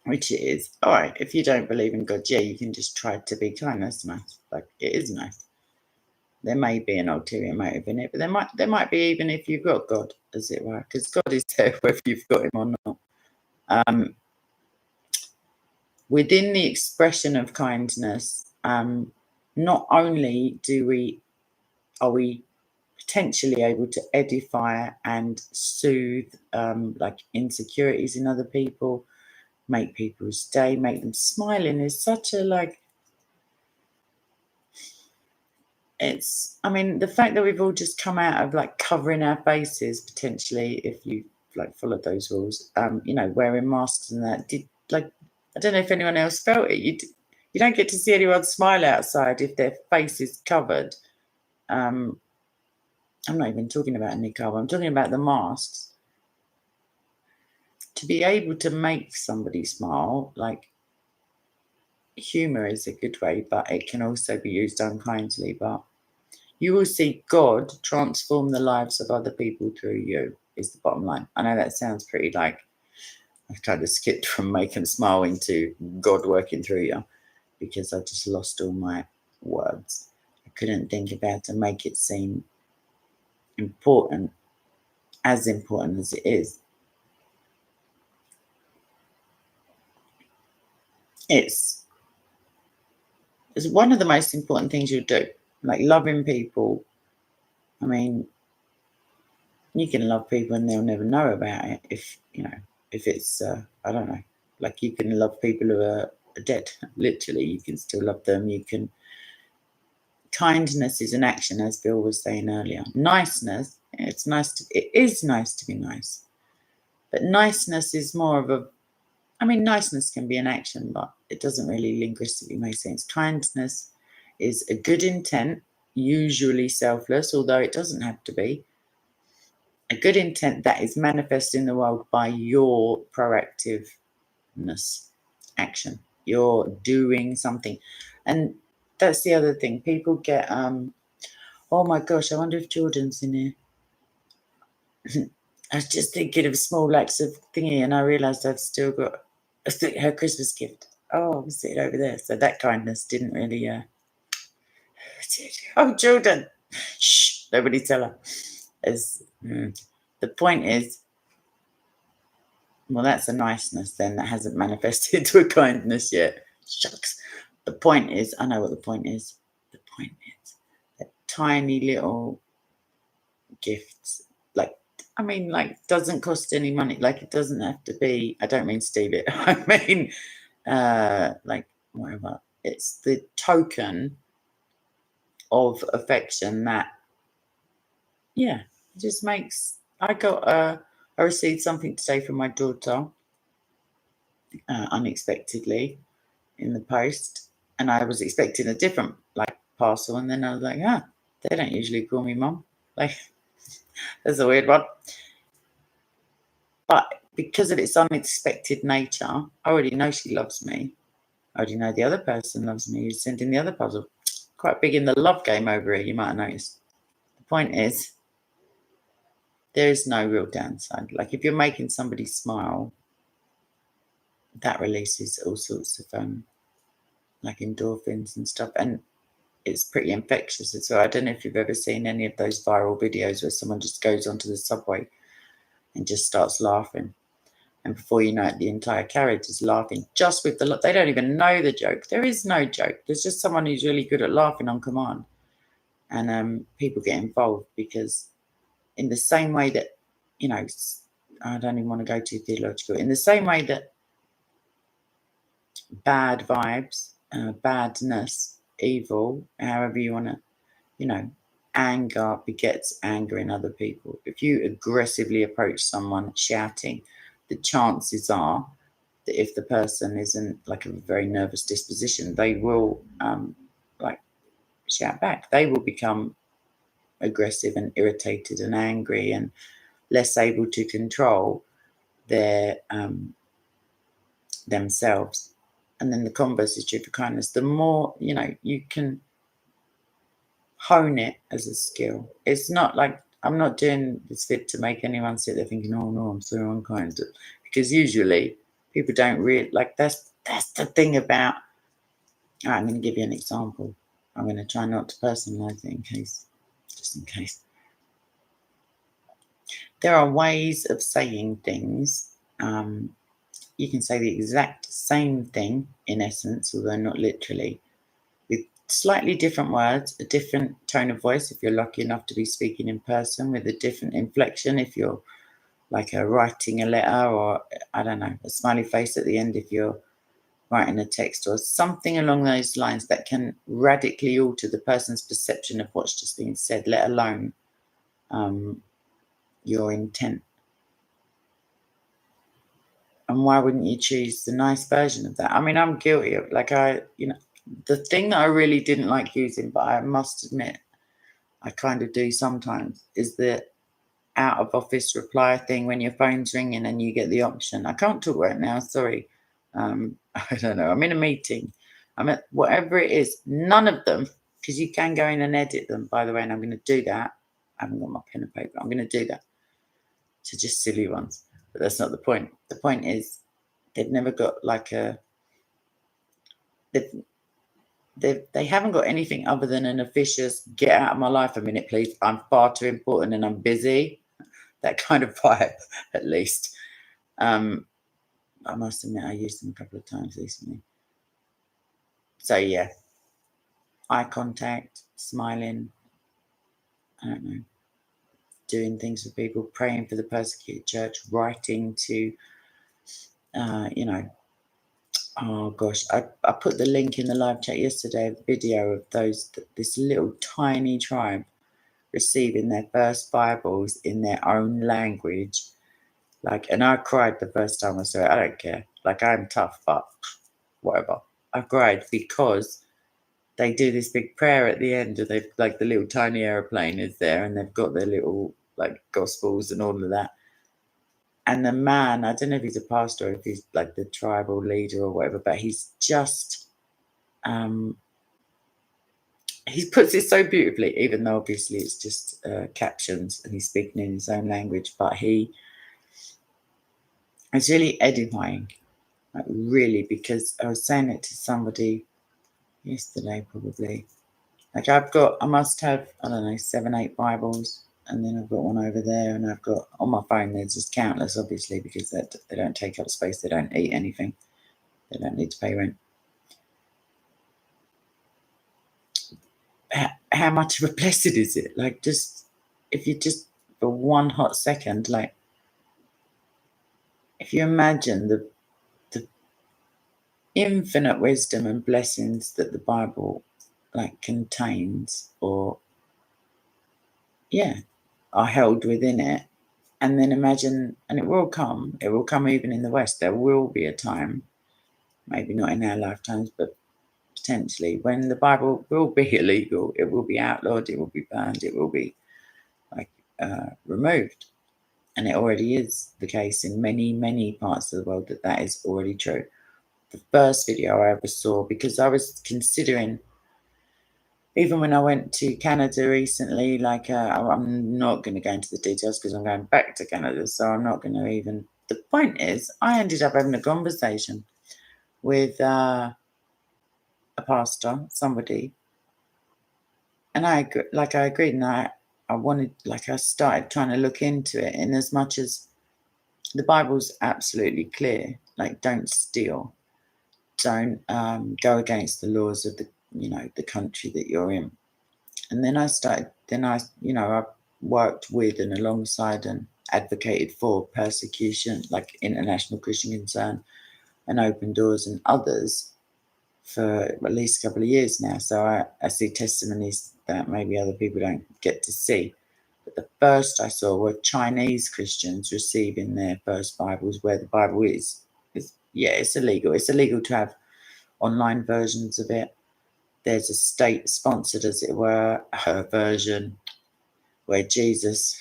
which is, all right, if you don't believe in God, yeah, you can just try to be kind. That's nice. Like, it is nice. There may be an ulterior motive in it, but there might be, even if you've got God, as it were, because God is there whether you've got him or not. Within the expression of kindness, not only are we potentially able to edify and soothe like insecurities in other people, make people's day, make them smiling is such a I mean, the fact that we've all just come out of like covering our faces potentially, if you like followed those rules, wearing masks and that, I don't know if anyone else felt it. You don't get to see anyone smile outside if their face is covered. I'm not even talking about niqab. I'm talking about the masks. To be able to make somebody smile, like, humor is a good way, but it can also be used unkindly. But you will see God transform the lives of other people through you, is the bottom line. I know that sounds pretty like I've kind of skipped from make them smile into God working through you, because I just lost all my words. I couldn't think of how to make it seem important, as important as it is. It's one of the most important things you do, like loving people. I mean, you can love people and they'll never know about it if it's I don't know, like, you can love people who are dead. Literally, you can still love them. Kindness is an action, as Bill was saying earlier. Niceness, it is nice to be nice, but niceness is more of a, I mean, niceness can be an action, but it doesn't really linguistically make sense. Kindness is a good intent, usually selfless, although it doesn't have to be. A good intent that is manifest in the world by your proactiveness action. You're doing something. And that's the other thing. People get, oh my gosh, I wonder if Jordan's in here. I was just thinking of small acts of thingy, and I realised I've still got her Christmas gift. Oh, I'm sitting over there. So that kindness didn't really. Oh, Jordan, shh! Nobody tell her. The point is, well, that's a niceness then that hasn't manifested to a kindness yet. Shucks. The point is, I know what the point is. The point is that tiny little gifts, doesn't cost any money. Like, it doesn't have to be, I don't mean steal it. I mean, whatever. It's the token of affection that, yeah, just makes, I received something today from my daughter, unexpectedly, in the post, and I was expecting a different parcel, and then I was like, they don't usually call me mum. Like, that's a weird one. But because of its unexpected nature, I already know she loves me. I already know the other person loves me who's sending the other puzzle. Quite big in the love game over here, you might have noticed. The point is, there is no real downside. Like, if you're making somebody smile, that releases all sorts of endorphins and stuff, and it's pretty infectious as well. I don't know if you've ever seen any of those viral videos where someone just goes onto the subway and just starts laughing, and before you know it, the entire carriage is laughing just with they don't even know the joke. There is no joke. There's just someone who's really good at laughing on command, and people get involved because, in the same way that, I don't even want to go too theological, in the same way that bad vibes, badness, evil, however you want to, anger begets anger in other people. If you aggressively approach someone shouting, the chances are that if the person isn't like a very nervous disposition, they will shout back. They will become aggressive and irritated and angry and less able to control their themselves. and then the converse is true for kindness, the more, you can hone it as a skill. It's not like I'm not doing this fit to make anyone sit there thinking, oh no, I'm so unkind. Because usually people don't really like that's the thing about. I'm going to give you an example. I'm going to try not to personalize it just in case. There are ways of saying things. You can say the exact same thing in essence, although not literally, with slightly different words, a different tone of voice if you're lucky enough to be speaking in person, with a different inflection if you're like writing a letter, or I don't know, a smiley face at the end if you're writing a text, or something along those lines that can radically alter the person's perception of what's just been said, let alone your intent. And why wouldn't you choose the nice version of that? I mean, I'm guilty of the thing that I really didn't like using, but I must admit I kind of do sometimes, is the out of office reply thing when your phone's ringing and you get the option. I can't talk right now, sorry. I don't know. I'm in a meeting. I'm at whatever it is. None of them, because you can go in and edit them, by the way, and I'm going to do that. I haven't got my pen and paper. I'm going to do that to just silly ones. But that's not the point. The point is they've never got like they haven't got anything other than an officious get out of my life a minute, please. I'm far too important and I'm busy. That kind of vibe, at least. I must admit I used them a couple of times recently. So yeah, eye contact, smiling, I don't know, doing things for people, praying for the persecuted church, writing to, oh gosh, I put the link in the live chat yesterday of the video of this little tiny tribe receiving their first Bibles in their own language. And I cried the first time I saw it. I don't care. I'm tough, but whatever. I cried because they do this big prayer at the end, and they've the little tiny aeroplane is there, and they've got their little gospels and all of that. And the man, I don't know if he's a pastor or if he's the tribal leader or whatever, but he's just he puts it so beautifully, even though obviously it's just captions and he's speaking in his own language, but it's really edifying, really, because I was saying it to somebody yesterday probably. I must have, I don't know, 7, 8 Bibles, and then I've got one over there, and I've got on my phone, there's just countless, obviously, because they don't take up space, they don't eat anything, they don't need to pay rent. How much of a blessing is it? Just if you just for one hot second, if you imagine the infinite wisdom and blessings that the Bible contains, or are held within it, and then imagine, and it will come even in the West. There will be a time, maybe not in our lifetimes, but potentially, when the Bible will be illegal, it will be outlawed, it will be banned, it will be removed. And it already is the case in many, many parts of the world that is already true. The first video I ever saw, because I was considering, even when I went to Canada recently, I'm not going to go into the details because I'm going back to Canada, so I'm not going to even. The point is, I ended up having a conversation with a pastor, somebody, and I agreed, and I wanted, I started trying to look into it, in as much as the Bible's absolutely clear, don't steal, don't go against the laws of the country that you're in. And then I worked with and alongside and advocated for persecution, International Christian Concern and Open Doors and others, for at least a couple of years now. So I see testimonies that maybe other people don't get to see. But the first I saw were Chinese Christians receiving their first Bibles, where the Bible is it's illegal. It's illegal to have online versions of it. There's a state-sponsored, as it were, version where Jesus,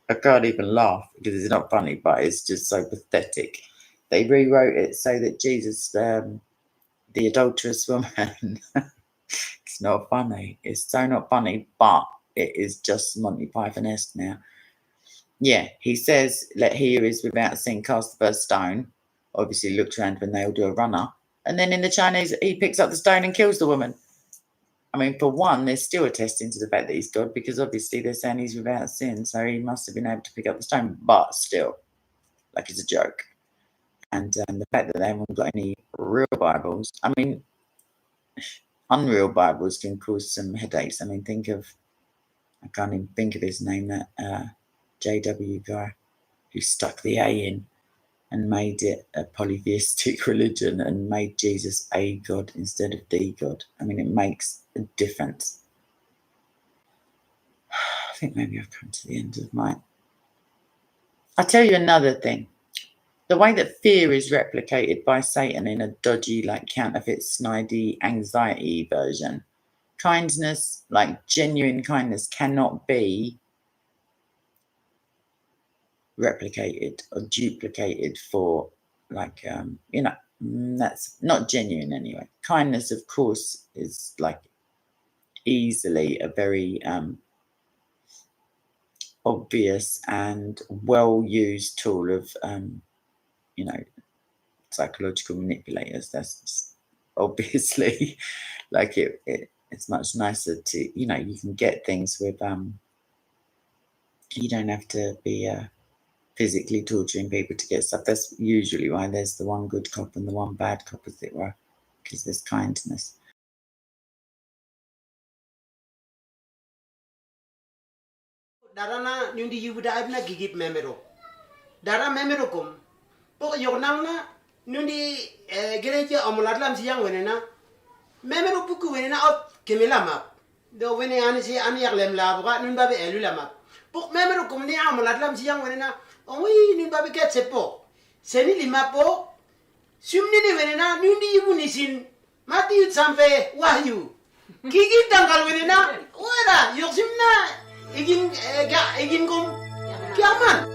I can't even laugh because it's not funny, but it's just so pathetic. They rewrote it so that Jesus, the adulterous woman, it's not funny. It's so not funny, but it is just Monty Python-esque now. Yeah, he says, let he who is without sin cast the first stone. Obviously looks around when they all do a runner. And then in the Chinese, he picks up the stone and kills the woman. I mean, for one, they're still attesting to the fact that he's God, because obviously they're saying he's without sin, so he must have been able to pick up the stone. But still, like, it's a joke. And the fact that they haven't got any real Bibles, I mean, unreal Bibles can cause some headaches. I mean, I can't even think of his name, that JW guy who stuck the A in and made it a polytheistic religion and made Jesus a God instead of the God. I mean, it makes a difference. I think maybe I've come to the end of my... I'll tell you another thing. The way that fear is replicated by Satan in a dodgy, like counterfeit, snidey, anxiety version, kindness, like genuine kindness, cannot be replicated or duplicated for, like, that's not genuine anyway. Kindness, of course, is like easily a very obvious and well-used tool of psychological manipulators. That's obviously like it's much nicer to, you can get things with you don't have to be physically torturing people to get stuff. That's usually why there's the one good cop and the one bad cop, as it were, because there's kindness. Darana nyundi yubuda abna gigip memero. Dara memero kum. Pok yornangna nyundi gereja omulatlam siyang wenena. Memero puku wenena ot kemilamap. Do wene ani si ani yaklem la buka nyunda be elulamap. Pok memero kum ni omulatlam siyang wenena. Oi nyunda be ket sepo. Seni limapo. Sumni ni wenena nyundi yubunisin. Mati yut sampe wahyu. Gigip tangkal wenena. Wera yoksimna. Igin kum kiaman.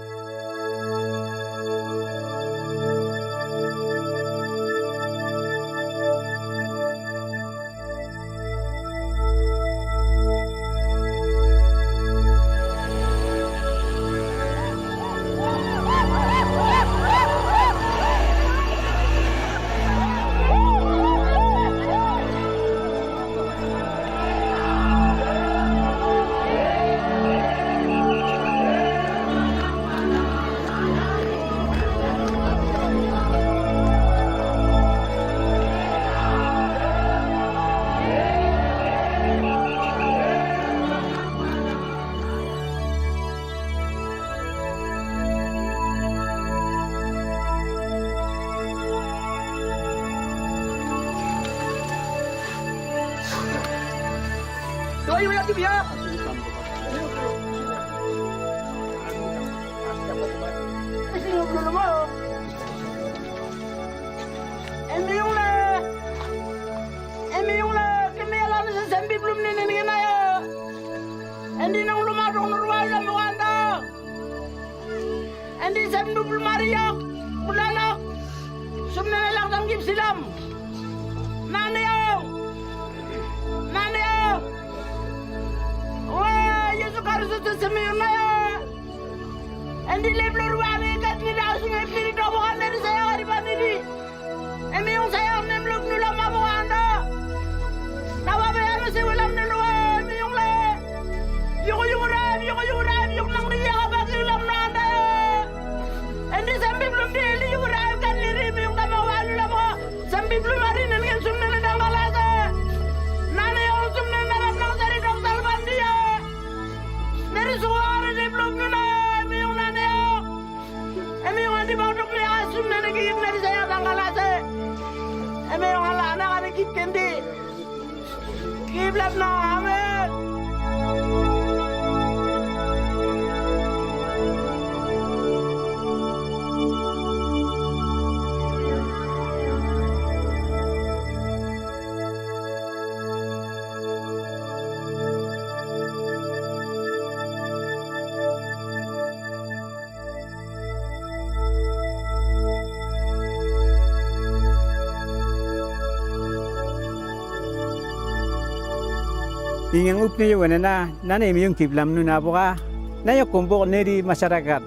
Ingang upni wana na yung kiblam nu na boka na yung kumbok neri masyarakat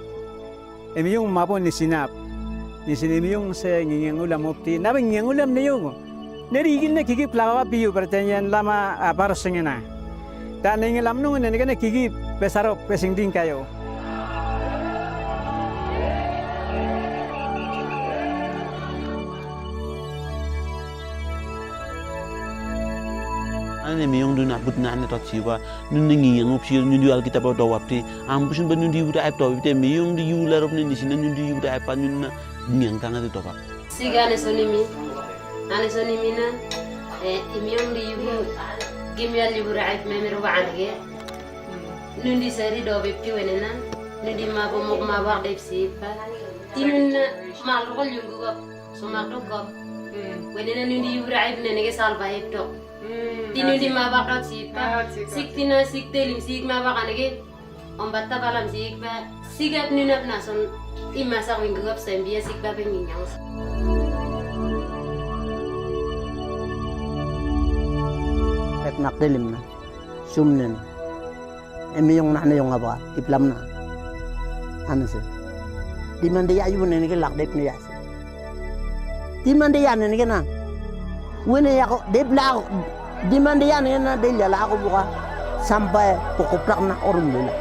yung mapo ni sinap ni yung sa ngingang ulam upti na ngingang ulam na yung neri igil na kikip lawa piyo pertanyaan lama para sengena dan ngingang lam nu na kikip pesarop pesing ding kayo. Ane me yung dun abut na ane tot siwa nun ngi yang opsi nun di alkitab do wapti ambusun ben nun di uda app do te me yung di yular of ni sina nun di uda app nun ngiang tanga de topa siga ane sonimi na imiyong di yubu gimyal yubu raif memero baange nun di sari do bepti wenena nun di mabo mok mabak dep sipa tinun malukol yung gugap sumakdo gap wenena nun di yubu raif nenege salba hepto Tinu di mabak dot sipa, sik tina sik telim sik mabak anege, ombatta balam sik ba, sigat nunap nason imasak winggap sembia sik ba penginyang. Kat nak telim na, sumnen, emi yung nana yung apa, iplam na, ano sih, di mandi ayu nene ke lak dek ni yas, di mandi ya nene ke na. Wene ako debla di mandi yan na delya la ako buka sampai pokok na orum dulu.